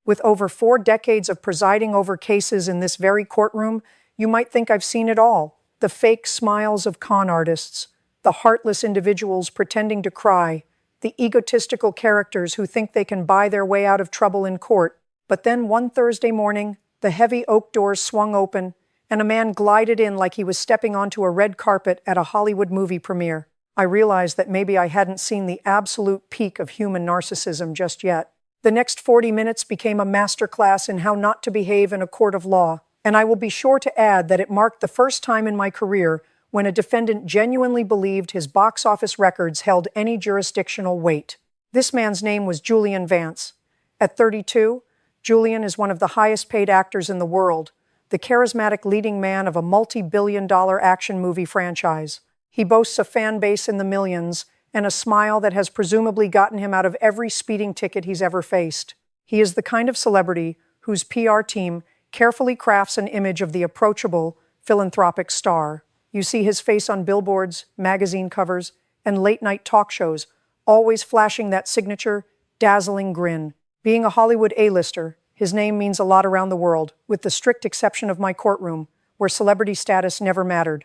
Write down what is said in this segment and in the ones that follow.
With over 4 decades of presiding over cases in this very courtroom, you might think I've seen it all. The fake smiles of con artists, the heartless individuals pretending to cry, the egotistical characters who think they can buy their way out of trouble in court. But then one Thursday morning, the heavy oak doors swung open, and a man glided in like he was stepping onto a red carpet at a Hollywood movie premiere. I realized that maybe I hadn't seen the absolute peak of human narcissism just yet. The next 40 minutes became a masterclass in how not to behave in a court of law, and I will be sure to add that it marked the first time in my career when a defendant genuinely believed his box office records held any jurisdictional weight. This man's name was Julian Vance. At 32, Julian is one of the highest-paid actors in the world, the charismatic leading man of a multi-billion-dollar action movie franchise. He boasts a fan base in the millions and a smile that has presumably gotten him out of every speeding ticket he's ever faced. He is the kind of celebrity whose PR team carefully crafts an image of the approachable, philanthropic star. You see his face on billboards, magazine covers, and late-night talk shows, always flashing that signature, dazzling grin. Being a Hollywood A-lister, his name means a lot around the world, with the strict exception of my courtroom, where celebrity status never mattered.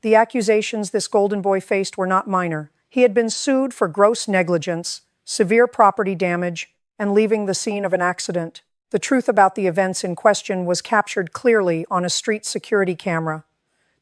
The accusations this golden boy faced were not minor. He had been sued for gross negligence, severe property damage, and leaving the scene of an accident. The truth about the events in question was captured clearly on a street security camera.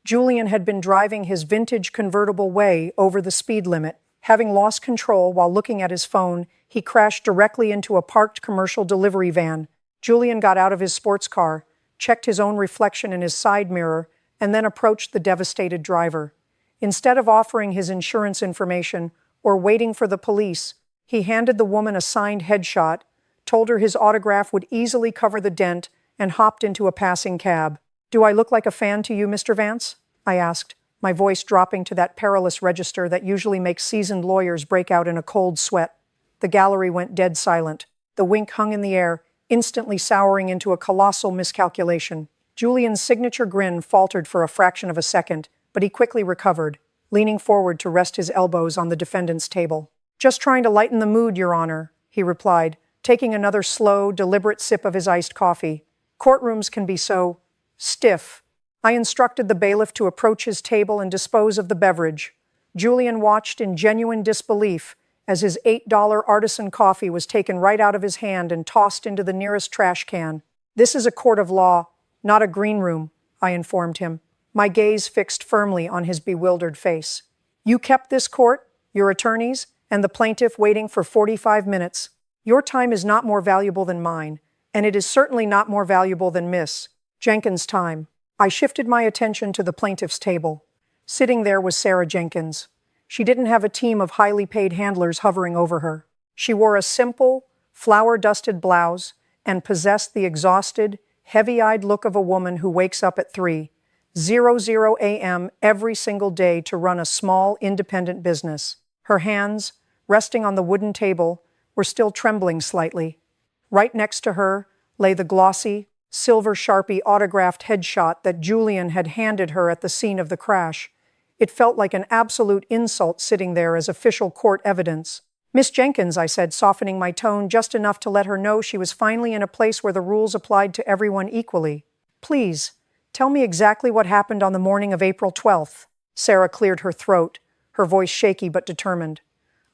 Julian had been driving his vintage convertible way over the speed limit. Having lost control while looking at his phone, he crashed directly into a parked commercial delivery van. Julian got out of his sports car, checked his own reflection in his side mirror, and then approached the devastated driver. Instead of offering his insurance information or waiting for the police, he handed the woman a signed headshot, told her his autograph would easily cover the dent, and hopped into a passing cab. "Do I look like a fan to you, Mr. Vance?" I asked, my voice dropping to that perilous register that usually makes seasoned lawyers break out in a cold sweat. The gallery went dead silent. The wink hung in the air, instantly souring into a colossal miscalculation. Julian's signature grin faltered for a fraction of a second, but he quickly recovered, leaning forward to rest his elbows on the defendant's table. "Just trying to lighten the mood, Your Honor," he replied, taking another slow, deliberate sip of his iced coffee. "Courtrooms can be so stiff." I instructed the bailiff to approach his table and dispose of the beverage. Julian watched in genuine disbelief as his $8 artisan coffee was taken right out of his hand and tossed into the nearest trash can. "This is a court of law, not a green room," I informed him, my gaze fixed firmly on his bewildered face. "You kept this court, your attorneys, and the plaintiff waiting for 45 minutes. Your time is not more valuable than mine, and it is certainly not more valuable than Miss Jenkins' time." I shifted my attention to the plaintiff's table. Sitting there was Sarah Jenkins. She didn't have a team of highly paid handlers hovering over her. She wore a simple, flour-dusted blouse and possessed the exhausted, heavy-eyed look of a woman who wakes up at 3:00 a.m. every single day to run a small, independent business. Her hands, resting on the wooden table, were still trembling slightly. Right next to her lay the glossy, silver Sharpie autographed headshot that Julian had handed her at the scene of the crash. It felt like an absolute insult sitting there as official court evidence. "Miss Jenkins," I said, softening my tone just enough to let her know she was finally in a place where the rules applied to everyone equally. "Please, tell me exactly what happened on the morning of April 12th. Sarah cleared her throat, her voice shaky but determined.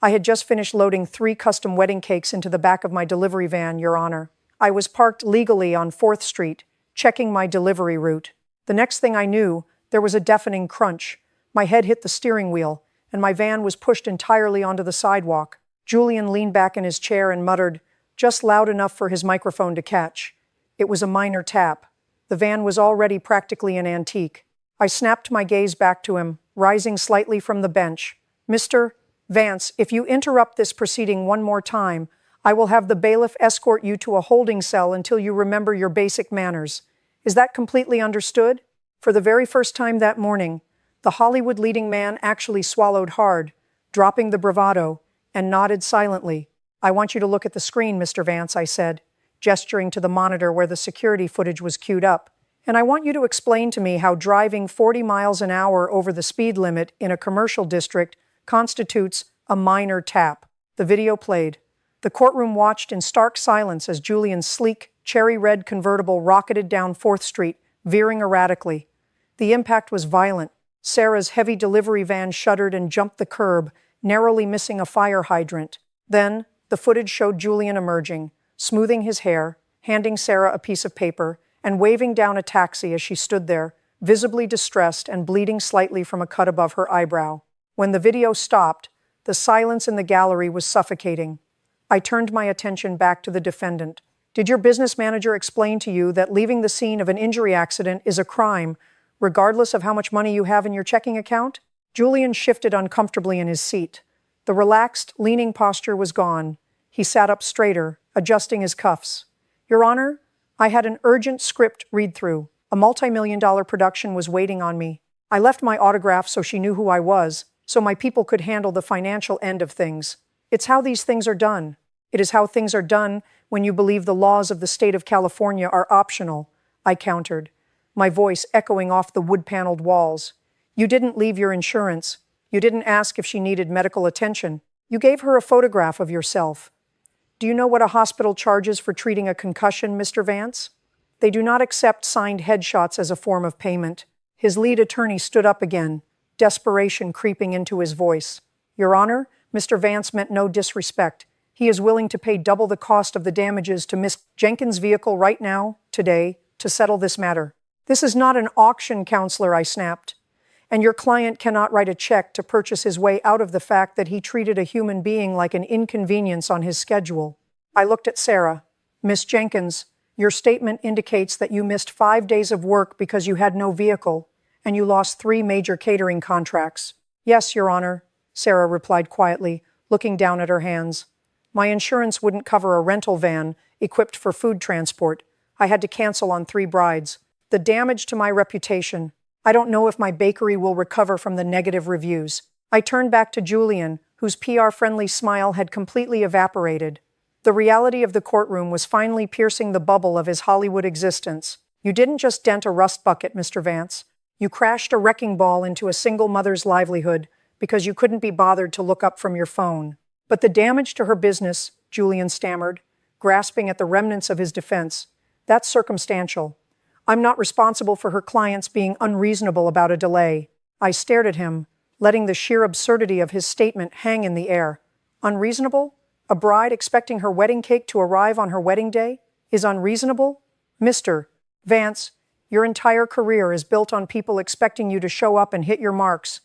"I had just finished loading 3 custom wedding cakes into the back of my delivery van, Your Honor. I was parked legally on 4th Street, checking my delivery route. The next thing I knew, there was a deafening crunch. My head hit the steering wheel, and my van was pushed entirely onto the sidewalk." Julian leaned back in his chair and muttered, just loud enough for his microphone to catch. It was a minor tap. The van was already practically an antique. I snapped my gaze back to him, rising slightly from the bench. "Mr. Vance, if you interrupt this proceeding one more time, I will have the bailiff escort you to a holding cell until you remember your basic manners. Is that completely understood?" For the very first time that morning, the Hollywood leading man actually swallowed hard, dropping the bravado, and nodded silently. "I want you to look at the screen, Mr. Vance," I said, gesturing to the monitor where the security footage was queued up. "And I want you to explain to me how driving 40 miles an hour over the speed limit in a commercial district constitutes a minor tap." The video played. The courtroom watched in stark silence as Julian's sleek, cherry-red convertible rocketed down 4th Street, veering erratically. The impact was violent. Sarah's heavy delivery van shuddered and jumped the curb, narrowly missing a fire hydrant. Then, the footage showed Julian emerging, smoothing his hair, handing Sarah a piece of paper, and waving down a taxi as she stood there, visibly distressed and bleeding slightly from a cut above her eyebrow. When the video stopped, the silence in the gallery was suffocating. I turned my attention back to the defendant. Did your business manager explain to you that leaving the scene of an injury accident is a crime, regardless of how much money you have in your checking account? Julian shifted uncomfortably in his seat. The relaxed, leaning posture was gone. He sat up straighter, adjusting his cuffs. Your Honor, I had an urgent script read-through. A multi-million-dollar production was waiting on me. I left my autograph so she knew who I was, so my people could handle the financial end of things. It's how these things are done. It is how things are done when you believe the laws of the state of California are optional, I countered, my voice echoing off the wood-paneled walls. You didn't leave your insurance. You didn't ask if she needed medical attention. You gave her a photograph of yourself. Do you know what a hospital charges for treating a concussion, Mr. Vance? They do not accept signed headshots as a form of payment. His lead attorney stood up again, desperation creeping into his voice. Your Honor, Mr. Vance meant no disrespect. He is willing to pay double the cost of the damages to Miss Jenkins' vehicle right now, today, to settle this matter. This is not an auction, counselor, I snapped. And your client cannot write a check to purchase his way out of the fact that he treated a human being like an inconvenience on his schedule. I looked at Sarah. Miss Jenkins, your statement indicates that you missed 5 days of work because you had no vehicle, and you lost 3 major catering contracts. Yes, Your Honor, Sarah replied quietly, looking down at her hands. My insurance wouldn't cover a rental van equipped for food transport. I had to cancel on 3 brides. The damage to my reputation. I don't know if my bakery will recover from the negative reviews. I turned back to Julian, whose PR-friendly smile had completely evaporated. The reality of the courtroom was finally piercing the bubble of his Hollywood existence. You didn't just dent a rust bucket, Mr. Vance. You crashed a wrecking ball into a single mother's livelihood because you couldn't be bothered to look up from your phone. But the damage to her business, Julian stammered, grasping at the remnants of his defense, that's circumstantial. I'm not responsible for her clients being unreasonable about a delay. I stared at him, letting the sheer absurdity of his statement hang in the air. Unreasonable? A bride expecting her wedding cake to arrive on her wedding day is unreasonable? Mr. Vance, your entire career is built on people expecting you to show up and hit your marks.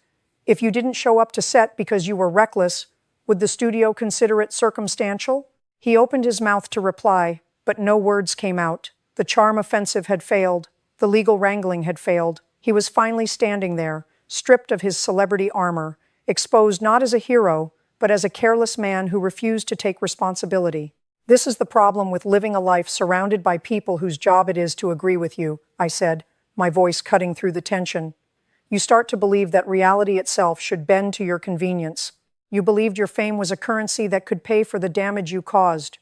If you didn't show up to set because you were reckless, would the studio consider it circumstantial? He opened his mouth to reply, but no words came out. The charm offensive had failed. The legal wrangling had failed. He was finally standing there, stripped of his celebrity armor, exposed not as a hero, but as a careless man who refused to take responsibility. This is the problem with living a life surrounded by people whose job it is to agree with you, I said, my voice cutting through the tension. You start to believe that reality itself should bend to your convenience. You believed your fame was a currency that could pay for the damage you caused.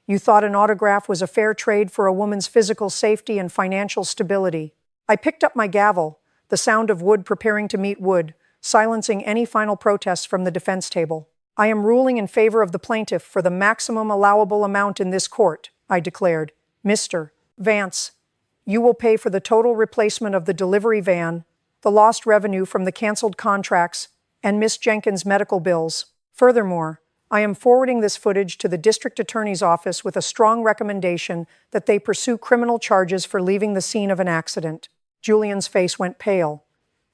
You thought an autograph was a fair trade for a woman's physical safety and financial stability. I picked up my gavel, the sound of wood preparing to meet wood, silencing any final protests from the defense table. I am ruling in favor of the plaintiff for the maximum allowable amount in this court, I declared. Mr. Vance, you will pay for the total replacement of the delivery van, the lost revenue from the canceled contracts, and Miss Jenkins' medical bills. Furthermore, I am forwarding this footage to the district attorney's office with a strong recommendation that they pursue criminal charges for leaving the scene of an accident. Julian's face went pale.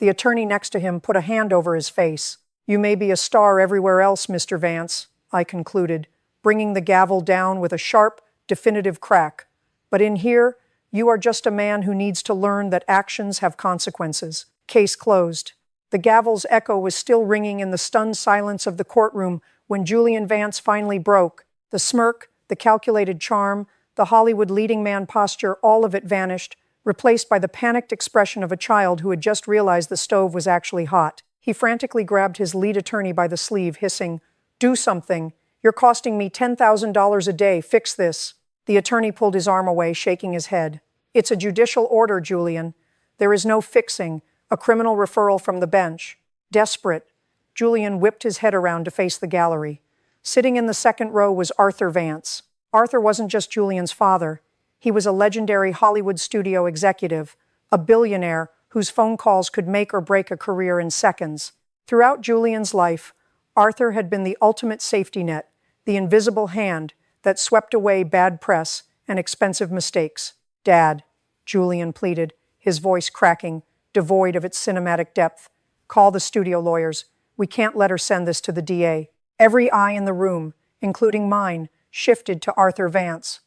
The attorney next to him put a hand over his face. You may be a star everywhere else, Mr. Vance, I concluded, bringing the gavel down with a sharp, definitive crack. But in here, you are just a man who needs to learn that actions have consequences. Case closed. The gavel's echo was still ringing in the stunned silence of the courtroom when Julian Vance finally broke. The smirk, the calculated charm, the Hollywood leading man posture, all of it vanished, replaced by the panicked expression of a child who had just realized the stove was actually hot. He frantically grabbed his lead attorney by the sleeve, hissing, "Do something. You're costing me $10,000 a day. Fix this." The attorney pulled his arm away, shaking his head. "It's a judicial order, Julian. There is no fixing. A criminal referral from the bench." Desperate, Julian whipped his head around to face the gallery. Sitting in the second row was Arthur Vance. Arthur wasn't just Julian's father. He was a legendary Hollywood studio executive, a billionaire whose phone calls could make or break a career in seconds. Throughout Julian's life, Arthur had been the ultimate safety net, the invisible hand that swept away bad press and expensive mistakes. "Dad," Julian pleaded, his voice cracking, devoid of its cinematic depth. "Call the studio lawyers. We can't let her send this to the DA." Every eye in the room, including mine, shifted to Arthur Vance.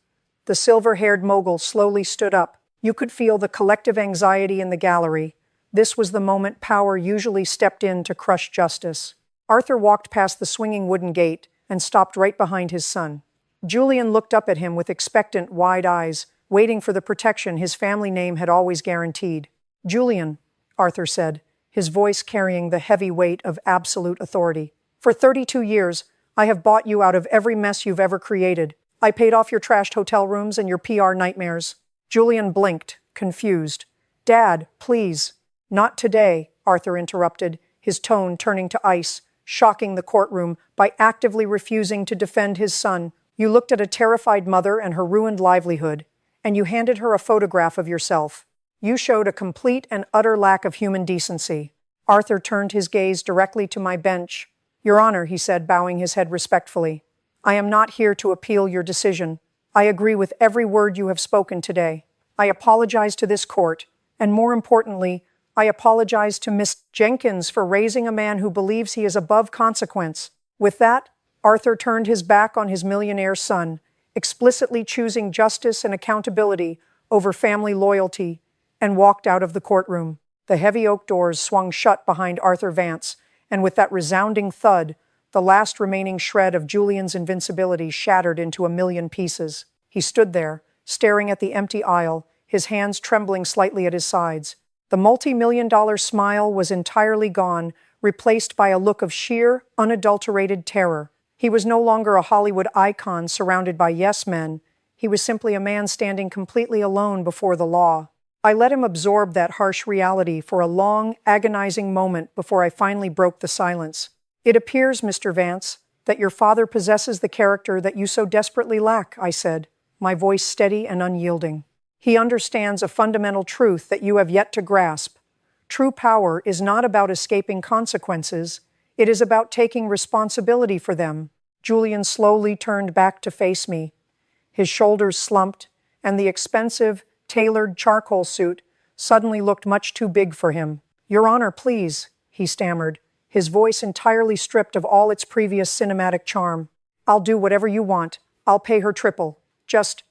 The silver-haired mogul slowly stood up. You could feel the collective anxiety in the gallery. This was the moment power usually stepped in to crush justice. Arthur walked past the swinging wooden gate and stopped right behind his son. Julian looked up at him with expectant, wide eyes, waiting for the protection his family name had always guaranteed. "Julian," Arthur said, his voice carrying the heavy weight of absolute authority. "For 32 years, I have bought you out of every mess you've ever created. I paid off your trashed hotel rooms and your PR nightmares." Julian blinked, confused. "Dad, please." "Not today," Arthur interrupted, his tone turning to ice, shocking the courtroom by actively refusing to defend his son. "You looked at a terrified mother and her ruined livelihood, and you handed her a photograph of yourself. You showed a complete and utter lack of human decency." Arthur turned his gaze directly to my bench. "Your Honor," he said, bowing his head respectfully, "I am not here to appeal your decision. I agree with every word you have spoken today. I apologize to this court, and more importantly, I apologize to Miss Jenkins for raising a man who believes he is above consequence." With that, Arthur turned his back on his millionaire son, explicitly choosing justice and accountability over family loyalty, and walked out of the courtroom. The heavy oak doors swung shut behind Arthur Vance, and with that resounding thud, the last remaining shred of Julian's invincibility shattered into a million pieces. He stood there, staring at the empty aisle, his hands trembling slightly at his sides. The multi-million-dollar smile was entirely gone, replaced by a look of sheer, unadulterated terror. He was no longer a Hollywood icon surrounded by yes-men. He was simply a man standing completely alone before the law. I let him absorb that harsh reality for a long, agonizing moment before I finally broke the silence. "It appears, Mr. Vance, that your father possesses the character that you so desperately lack," I said, my voice steady and unyielding. "He understands a fundamental truth that you have yet to grasp. True power is not about escaping consequences. It is about taking responsibility for them." Julian slowly turned back to face me. His shoulders slumped, and the expensive, tailored charcoal suit suddenly looked much too big for him. "Your Honor, please," he stammered, his voice entirely stripped of all its previous cinematic charm. "I'll do whatever you want. I'll pay her triple. Just,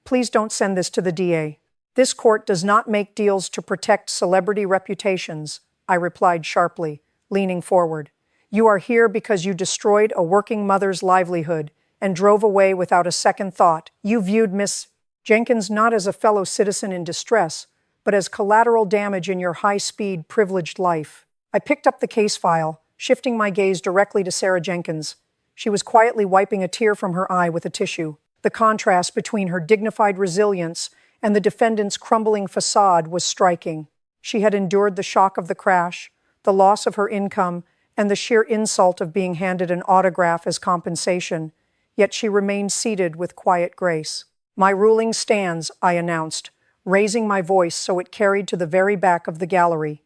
please don't send this to the DA." "This court does not make deals to protect celebrity reputations," I replied sharply, leaning forward. "You are here because you destroyed a working mother's livelihood and drove away without a second thought. You viewed Miss Jenkins not as a fellow citizen in distress, but as collateral damage in your high-speed, privileged life." I picked up the case file, shifting my gaze directly to Sarah Jenkins. She was quietly wiping a tear from her eye with a tissue. The contrast between her dignified resilience and the defendant's crumbling facade was striking. She had endured the shock of the crash, the loss of her income, and the sheer insult of being handed an autograph as compensation, yet she remained seated with quiet grace. "My ruling stands," I announced, raising my voice so it carried to the very back of the gallery.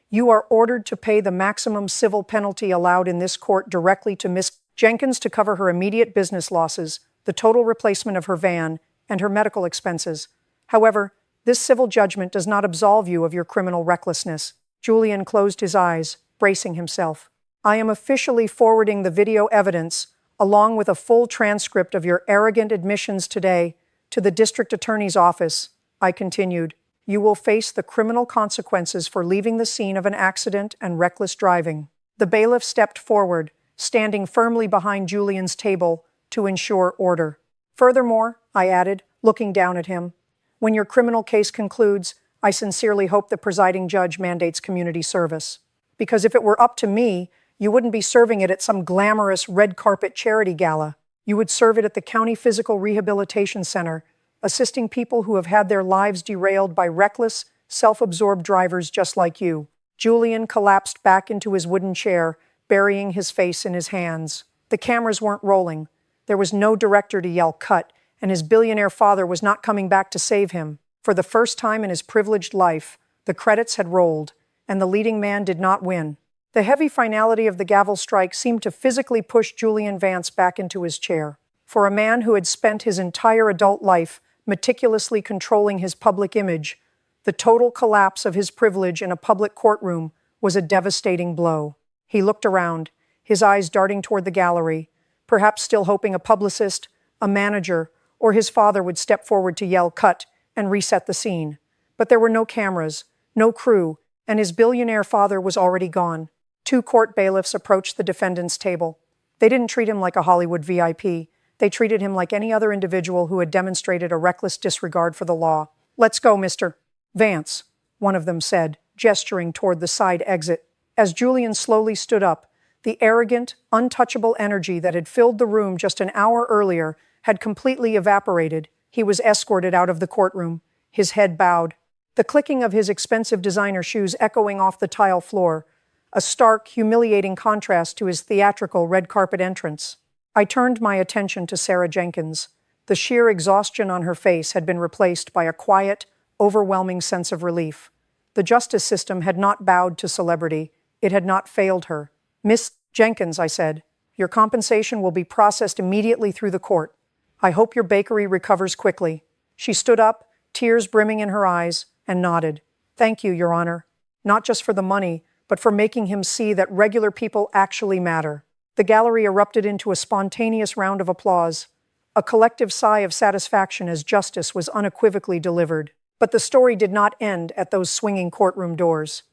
"You are ordered to pay the maximum civil penalty allowed in this court directly to Miss Jenkins to cover her immediate business losses, the total replacement of her van, and her medical expenses. However, this civil judgment does not absolve you of your criminal recklessness." Julian closed his eyes, bracing himself. "I am officially forwarding the video evidence, along with a full transcript of your arrogant admissions today, to the district attorney's office," I continued. "You will face the criminal consequences for leaving the scene of an accident and reckless driving." The bailiff stepped forward, standing firmly behind Julian's table to ensure order. "Furthermore," I added, looking down at him, "when your criminal case concludes, I sincerely hope the presiding judge mandates community service. Because if it were up to me, you wouldn't be serving it at some glamorous red carpet charity gala. You would serve it at the County Physical Rehabilitation Center, assisting people who have had their lives derailed by reckless, self-absorbed drivers just like you." Julian collapsed back into his wooden chair, burying his face in his hands. The cameras weren't rolling. There was no director to yell cut, and his billionaire father was not coming back to save him. For the first time in his privileged life, the credits had rolled, and the leading man did not win. The heavy finality of the gavel strike seemed to physically push Julian Vance back into his chair. For a man who had spent his entire adult life meticulously controlling his public image, the total collapse of his privilege in a public courtroom was a devastating blow. He looked around, his eyes darting toward the gallery, perhaps still hoping a publicist, a manager, or his father would step forward to yell cut and reset the scene. But there were no cameras, no crew, and his billionaire father was already gone. 2 court bailiffs approached the defendant's table. They didn't treat him like a Hollywood VIP. They treated him like any other individual who had demonstrated a reckless disregard for the law. "Let's go, Mr. Vance," one of them said, gesturing toward the side exit. As Julian slowly stood up, the arrogant, untouchable energy that had filled the room just an hour earlier had completely evaporated. He was escorted out of the courtroom, his head bowed, the clicking of his expensive designer shoes echoing off the tile floor, a stark, humiliating contrast to his theatrical red carpet entrance. I turned my attention to Sarah Jenkins. The sheer exhaustion on her face had been replaced by a quiet, overwhelming sense of relief. The justice system had not bowed to celebrity. It had not failed her. "Miss Jenkins," I said, "your compensation will be processed immediately through the court. I hope your bakery recovers quickly." She stood up, tears brimming in her eyes, and nodded. "Thank you, Your Honor. Not just for the money, but for making him see that regular people actually matter." The gallery erupted into a spontaneous round of applause, a collective sigh of satisfaction as justice was unequivocally delivered. But the story did not end at those swinging courtroom doors.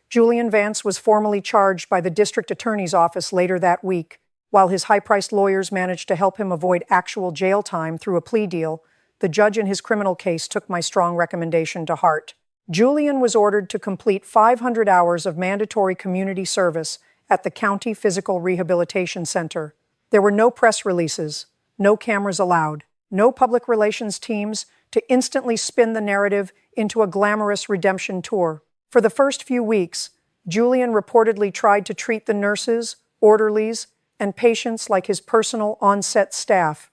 Julian Vance was formally charged by the district attorney's office later that week. While his high-priced lawyers managed to help him avoid actual jail time through a plea deal, the judge in his criminal case took my strong recommendation to heart. Julian was ordered to complete 500 hours of mandatory community service at the County Physical Rehabilitation Center. There were no press releases, no cameras allowed, no public relations teams to instantly spin the narrative into a glamorous redemption tour. For the first few weeks, Julian reportedly tried to treat the nurses, orderlies, and patients like his personal on-set staff.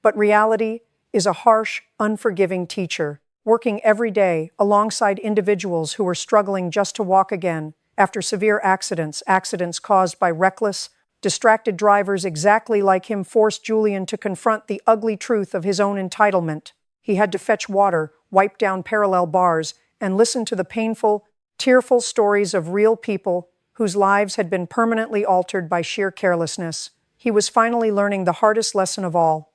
But reality is a harsh, unforgiving teacher, working every day alongside individuals who were struggling just to walk again after severe accidents caused by reckless, distracted drivers exactly like him forced Julian to confront the ugly truth of his own entitlement. He had to fetch water, wipe down parallel bars, and listen to the painful, tearful stories of real people whose lives had been permanently altered by sheer carelessness. He was finally learning the hardest lesson of all.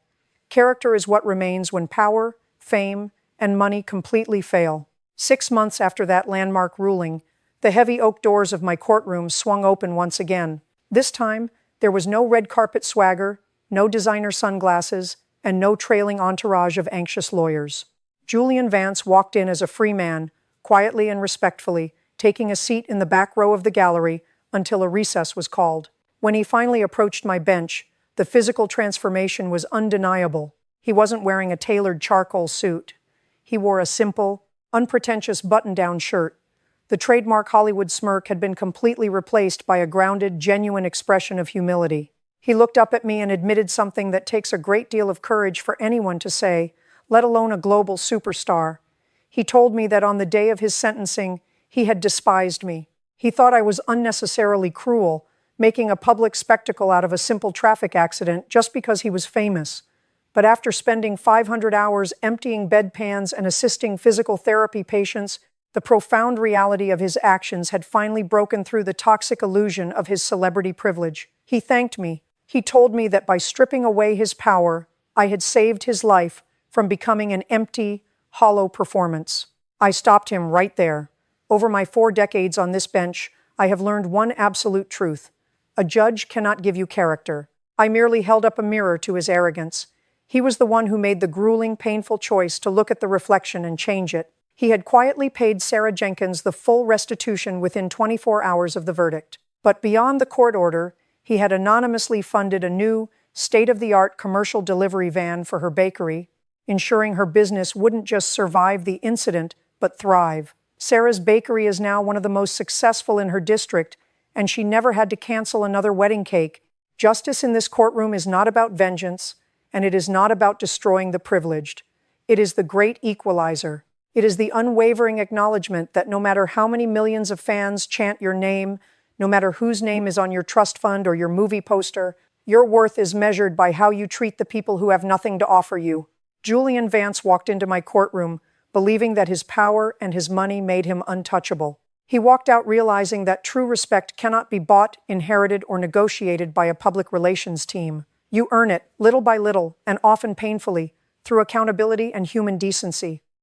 Character is what remains when power, fame, and money completely fail. 6 months after that landmark ruling, the heavy oak doors of my courtroom swung open once again. This time, there was no red carpet swagger, no designer sunglasses, and no trailing entourage of anxious lawyers. Julian Vance walked in as a free man, quietly and respectfully, taking a seat in the back row of the gallery until a recess was called. When he finally approached my bench, the physical transformation was undeniable. He wasn't wearing a tailored charcoal suit. He wore a simple, unpretentious button-down shirt. The trademark Hollywood smirk had been completely replaced by a grounded, genuine expression of humility. He looked up at me and admitted something that takes a great deal of courage for anyone to say, let alone a global superstar. He told me that on the day of his sentencing, he had despised me. He thought I was unnecessarily cruel, making a public spectacle out of a simple traffic accident just because he was famous. But after spending 500 hours emptying bedpans and assisting physical therapy patients, the profound reality of his actions had finally broken through the toxic illusion of his celebrity privilege. He thanked me. He told me that by stripping away his power, I had saved his life from becoming an empty, hollow performance. I stopped him right there. Over my 4 decades on this bench, I have learned one absolute truth. A judge cannot give you character. I merely held up a mirror to his arrogance. He was the one who made the grueling, painful choice to look at the reflection and change it. He had quietly paid Sarah Jenkins the full restitution within 24 hours of the verdict. But beyond the court order, he had anonymously funded a new, state-of-the-art commercial delivery van for her bakery, ensuring her business wouldn't just survive the incident, but thrive. Sarah's bakery is now one of the most successful in her district, and she never had to cancel another wedding cake Justice in this courtroom is not about vengeance, and it is not about destroying the privileged. It is the great equalizer. It is the unwavering acknowledgement that no matter how many millions of fans chant your name, no matter whose name is on your trust fund or your movie poster, your worth is measured by how you treat the people who have nothing to offer you. Julian Vance walked into my courtroom, believing that his power and his money made him untouchable. He walked out realizing that true respect cannot be bought, inherited, or negotiated by a public relations team. You earn it, little by little, and often painfully, through accountability and human decency.